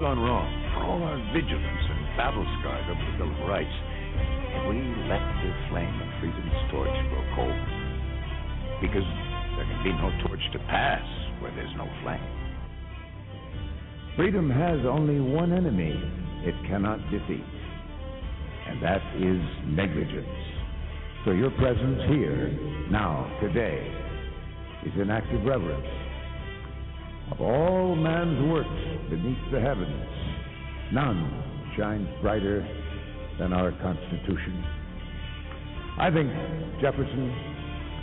gone wrong, for all our vigilance and battle scars over the Bill of Rights, have we let the flame of freedom's torch grow cold? Because there can be no torch to pass where there's no flame. Freedom has only one enemy it cannot defeat, and that is negligence. So your presence here, now, today, is an act of reverence. Of all man's works beneath the heavens, none shines brighter than our Constitution. I think Jefferson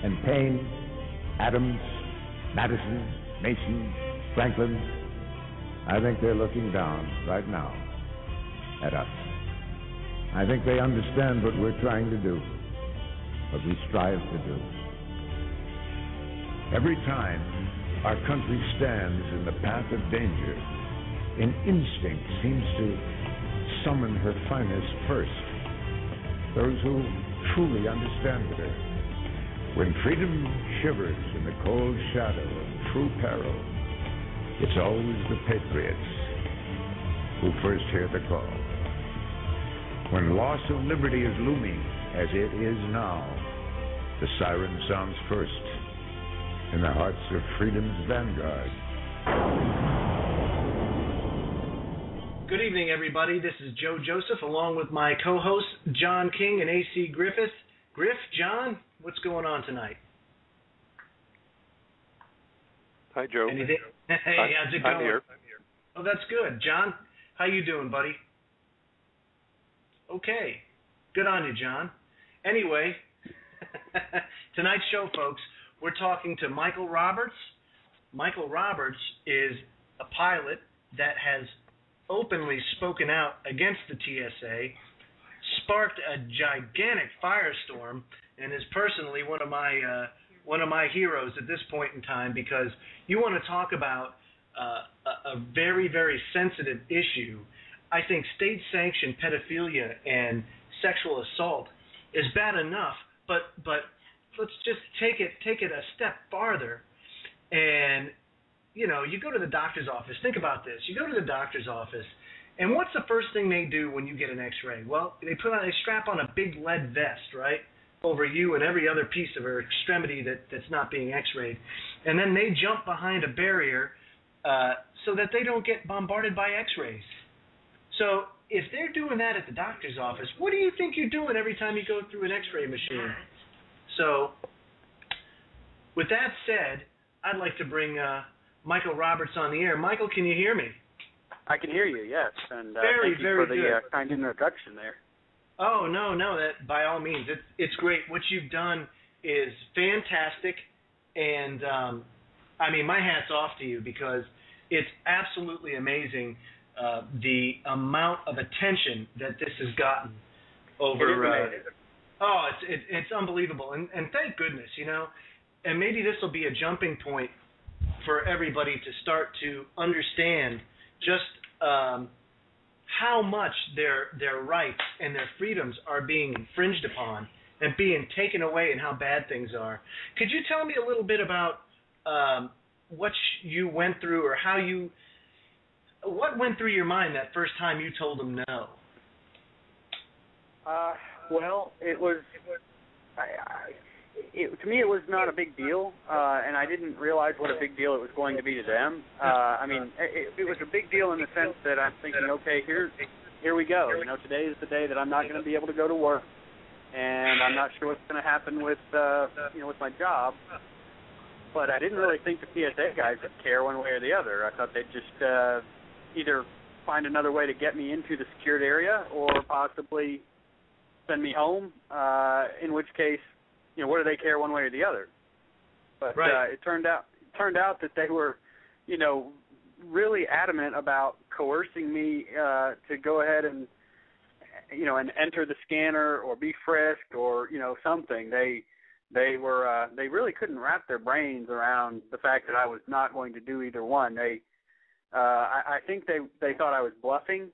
and Paine, Adams, Madison, Mason, Franklin, I think they're looking down right now at us. I think they understand what we're trying to do, what we strive to do. Every time our country stands in the path of danger, an instinct seems to summon her finest first, those who truly understand her. When freedom shivers in the cold shadow of true peril, it's always the patriots who first hear the call. When loss of liberty is looming, as it is now, the siren sounds first in the hearts of freedom's vanguard. Good evening, everybody. This is Joe Joseph, along with my co-hosts, John King and A.C. Griffith. Griff, John, what's going on tonight? Hi, Joe. Anything? Hey, how's it going? I'm here. Oh, that's good. John, how you doing, buddy? Okay. Good on you, John. Anyway, tonight's show, folks, we're talking to Michael Roberts. Michael Roberts is a pilot that has openly spoken out against the TSA, sparked a gigantic firestorm, and is personally one of my heroes at this point in time, because you want to talk about a very, very sensitive issue. I think state-sanctioned pedophilia and sexual assault is bad enough, but let's just take it a step farther. And you go to the doctor's office. Think about this. You go to the doctor's office, and what's the first thing they do when you get an X-ray? Well, they strap on a big lead vest, right, over you and every other piece of her extremity that's not being X-rayed, and then they jump behind a barrier so that they don't get bombarded by X-rays. So if they're doing that at the doctor's office, what do you think you're doing every time you go through an X-ray machine? So with that said, I'd like to bring Michael Roberts on the air. Michael, can you hear me? I can hear you, yes. And very, thank you very for the kind introduction there. Oh, no, that by all means. It's great. What you've done is fantastic, and I mean, my hat's off to you, because it's absolutely amazing the amount of attention that this has gotten over. It's unbelievable, and thank goodness, and maybe this will be a jumping point for everybody to start to understand just how much their rights and their freedoms are being infringed upon and being taken away, and how bad things are. Could you tell me a little bit about what you went through, or what went through your mind that first time you told them no? Well, to me, it was not a big deal, and I didn't realize what a big deal it was going to be to them. I mean, it was a big deal in the sense that I'm thinking, okay, here we go. Today is the day that I'm not going to be able to go to work, and I'm not sure what's going to happen with with my job. But I didn't really think the TSA guys would care one way or the other. I thought they'd just either find another way to get me into the secured area, or possibly send me home, in which case, what do they care one way or the other? But right. It turned out that they were, really adamant about coercing me to go ahead and enter the scanner or be frisked or something. They really couldn't wrap their brains around the fact that I was not going to do either one. I think they thought I was bluffing,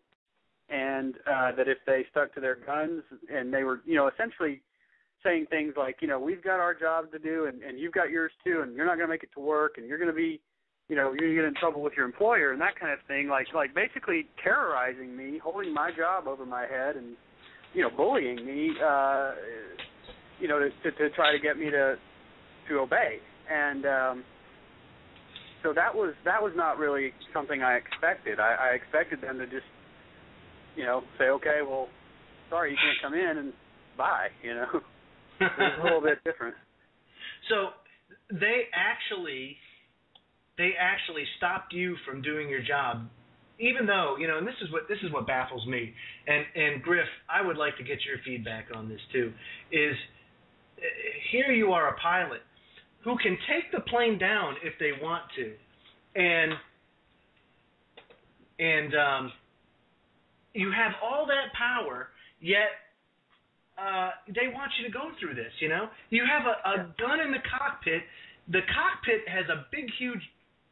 and that if they stuck to their guns, and they were essentially saying things like, we've got our job to do, and you've got yours too, and you're not going to make it to work, and you're going to be you get in trouble with your employer and that kind of thing, like basically terrorizing me, holding my job over my head, and bullying me, to try to get me to obey. And so that was not really something I expected. I expected them to just say, okay, well, sorry, you can't come in, and bye. It was a little bit different. So they actually stopped you from doing your job, even though, and this is what baffles me. And Griff, I would like to get your feedback on this too. Is here you are a pilot who can take the plane down if they want to, and you have all that power, yet they want you to go through this. You have a gun in the cockpit. The cockpit has a big, huge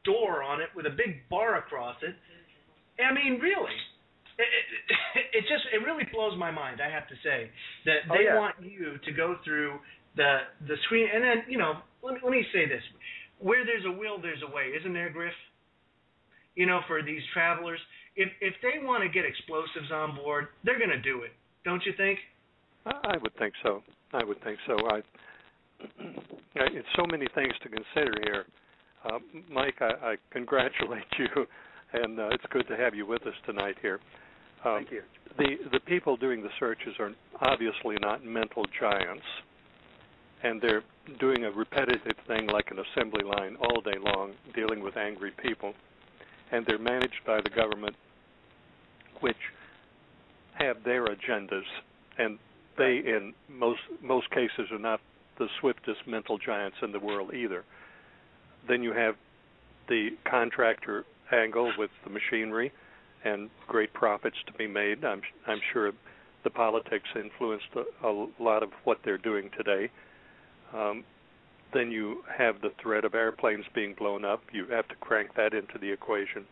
door on it with a big bar across it. I mean, really, it really blows my mind. I have to say that they want you to go through the screen, and then let me say this: where there's a will, there's a way, isn't there, Griff? For these travelers, if they want to get explosives on board, they're going to do it, don't you think? I would think so. It's so many things to consider here. Mike, I congratulate you, and it's good to have you with us tonight here. Thank you. The people doing the searches are obviously not mental giants, and they're doing a repetitive thing like an assembly line all day long, dealing with angry people, and they're managed by the government, which have their agendas, and they, in most cases, are not the swiftest mental giants in the world either. Then you have the contractor angle with the machinery and great profits to be made. I'm sure the politics influenced a lot of what they're doing today. Then you have the threat of airplanes being blown up. You have to crank that into the equation.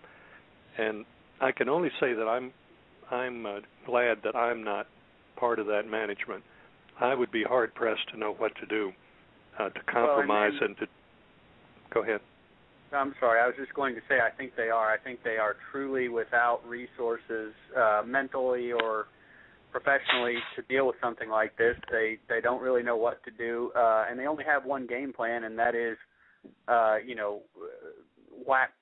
And I can only say that I'm glad that I'm not part of that management. I would be hard-pressed to know what to do, to compromise and to... Go ahead. I'm sorry. I was just going to say I think they are. I think they are truly without resources mentally or professionally to deal with something like this. They don't really know what to do, and they only have one game plan, and that is, whack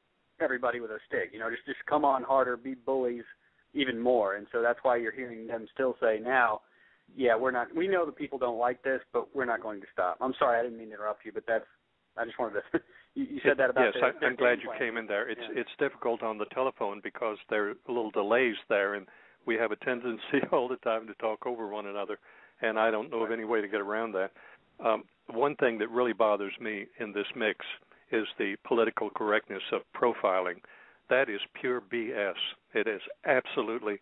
everybody with a stick. Just come on harder, be bullies even more. And so that's why you're hearing them still say now, we know the people don't like this, but we're not going to stop. I'm sorry, I didn't mean to interrupt you, but I just wanted to, you said that about Yes, I'm glad you came in there. It's difficult on the telephone because there are little delays there, and we have a tendency all the time to talk over one another, and I don't know of any way to get around that. One thing that really bothers me in this mix is the political correctness of profiling. That is pure BS. It is absolutely,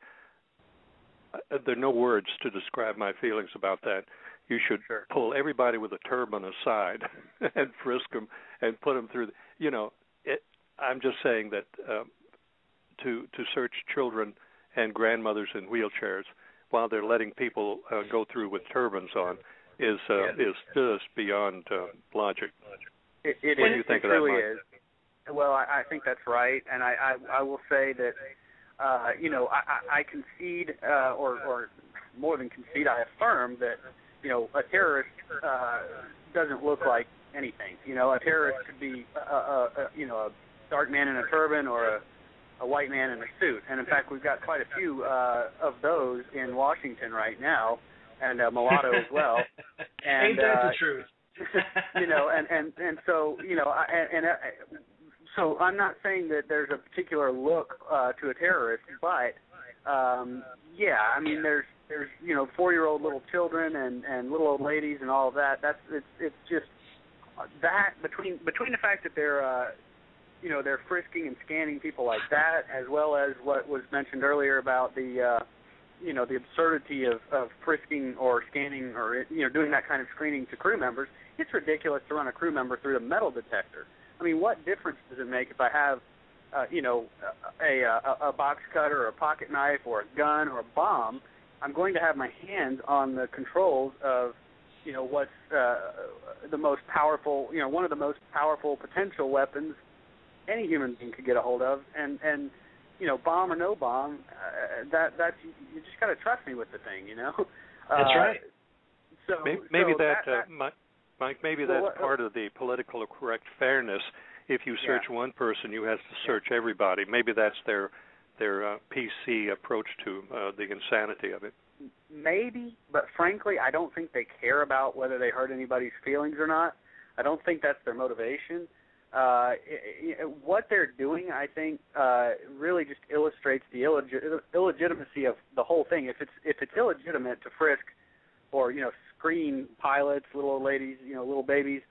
there are no words to describe my feelings about that. You should pull everybody with a turban aside and frisk them and put them through. I'm just saying that to search children and grandmothers in wheelchairs while they're letting people go through with turbans on is just beyond logic. What do you think of that, Mike? Is. Well, I think that's right, and I will say that I concede, or more than concede, I affirm that a terrorist doesn't look like anything. A terrorist could be a dark man in a turban or a white man in a suit, and in fact we've got quite a few of those in Washington right now, and mulatto as well. And, ain't that the truth? and so so I'm not saying that there's a particular look to a terrorist, but there's 4-year-old little children and little old ladies and all of that. It's just that between the fact that they're they're frisking and scanning people like that, as well as what was mentioned earlier about the the absurdity of frisking or scanning or doing that kind of screening to crew members. It's ridiculous to run a crew member through the metal detector. I mean, what difference does it make if I have a box cutter or a pocket knife or a gun or a bomb? I'm going to have my hands on the controls of what's the most powerful, one of the most powerful potential weapons any human being could get a hold of, and you know, bomb or no bomb, that's you just got to trust me with the thing, you know. That's right. So maybe Mike, maybe that's part of the political correct fairness. If you search one person, you have to search everybody. Maybe that's their PC approach to the insanity of it. Maybe, but frankly, I don't think they care about whether they hurt anybody's feelings or not. I don't think that's their motivation. What they're doing, I think, really just illustrates the illegitimacy of the whole thing. If it's illegitimate to frisk or, you know, screen pilots, little old ladies, you know, little babies,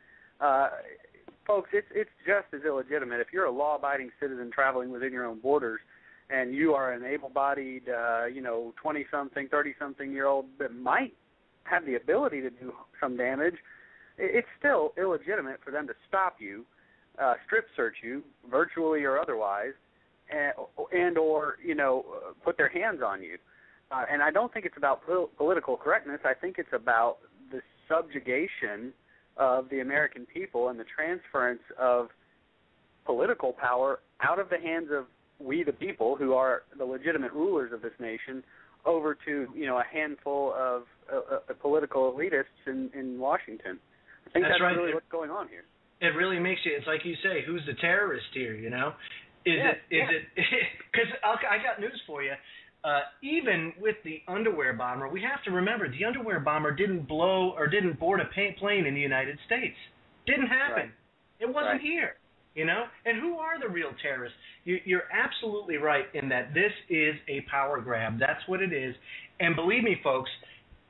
folks, it's just as illegitimate. If you're a law-abiding citizen traveling within your own borders and you are an able-bodied, you know, 20-something, 30-something-year-old that might have the ability to do some damage, it's still illegitimate for them to stop you, strip search you, virtually or otherwise, and or, you know, put their hands on you. And I don't think it's about political correctness. I think it's about the subjugation of the American people and the transference of political power out of the hands of we the people, who are the legitimate rulers of this nation, over to, you know, a handful of political elitists in Washington. I think that's right. Really what's going on here. It really makes you, it's like you say, who's the terrorist here, you know? Is it, because I got news for you. Even with the underwear bomber, we have to remember the underwear bomber didn't board a plane in the United States. Didn't happen. Right. It wasn't here, you know? And who are the real terrorists? You're absolutely right in that this is a power grab. That's what it is. And believe me, folks,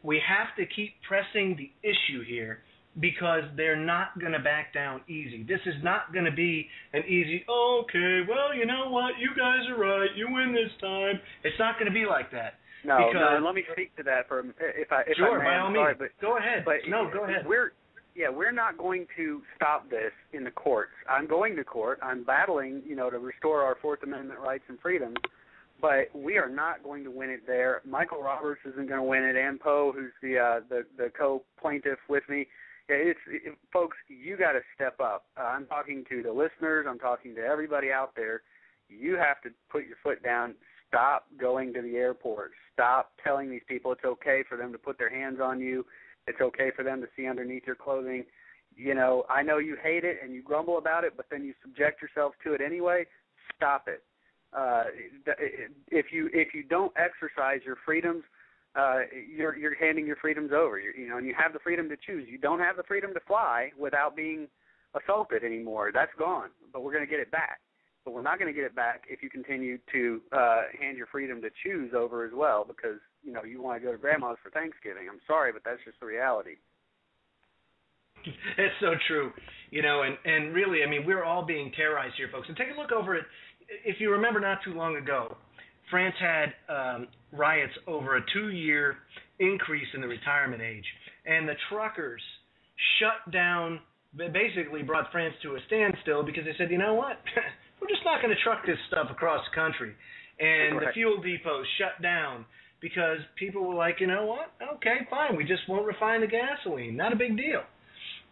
we have to keep pressing the issue here, because they're not going to back down easy. This is not going to be an easy, okay, well, you know what, you guys are right, you win this time. It's not going to be like that. No, let me speak to that for if I sure, may. By all means. But, go ahead. But go ahead. We're not going to stop this in the courts. I'm going to court. I'm battling, you know, to restore our Fourth Amendment rights and freedoms. But we are not going to win it there. Michael Roberts isn't going to win it. Ann Poe, who's the co-plaintiff with me. Folks, you got to step up. I'm talking to the listeners. I'm talking to everybody out there. You have to put your foot down. Stop going to the airport. Stop telling these people it's okay for them to put their hands on you. It's okay for them to see underneath your clothing. You know, I know you hate it and you grumble about it, but then you subject yourself to it anyway. Stop it. If you don't exercise your freedoms, you're handing your freedoms over. You know, and you have the freedom to choose. You don't have the freedom to fly without being assaulted anymore. That's gone. But we're going to get it back. But we're not going to get it back if you continue to hand your freedom to choose over as well, because, you know, you want to go to grandma's for Thanksgiving. I'm sorry, but that's just the reality. It's so true. You know, and really, I mean, we're all being terrorized here, folks. And take a look over it. If you remember not too long ago, France had riots over a 2-year increase in the retirement age. And the truckers shut down, basically brought France to a standstill because they said, you know what, we're just not going to truck this stuff across the country. And the fuel depots shut down because people were like, you know what, okay, fine, we just won't refine the gasoline. Not a big deal.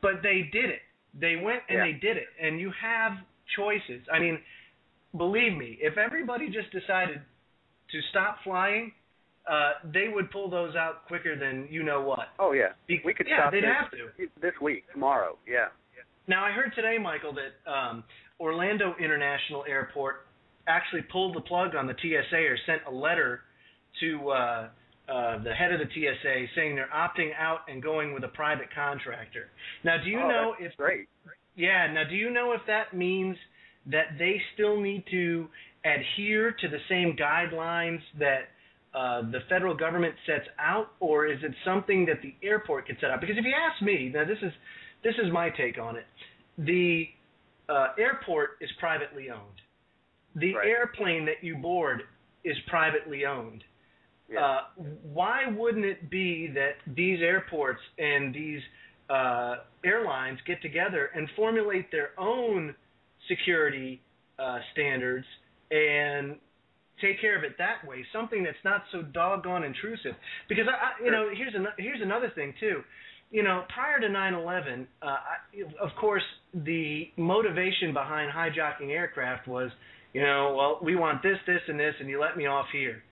But they did it. They went and they did it. And you have choices. I mean, believe me, if everybody just decided to stop flying, they would pull those out quicker than you know what. Oh, yeah. We could stop they'd have to. This week, tomorrow, Now, I heard today, Michael, that Orlando International Airport actually pulled the plug on the TSA or sent a letter to the head of the TSA saying they're opting out and going with a private contractor. Now, do you know if... great. Yeah, now do you know if that means that they still need to adhere to the same guidelines that the federal government sets out, or is it something that the airport can set out? Because if you ask me, now this is my take on it, the airport is privately owned. The airplane that you board is privately owned. Yeah. Why wouldn't it be that these airports and these airlines get together and formulate their own security standards and take care of it that way, something that's not so doggone intrusive? Because here's another thing too. prior to 9/11, of course, the motivation behind hijacking aircraft was, well, we want this, this, and this, and you let me off here.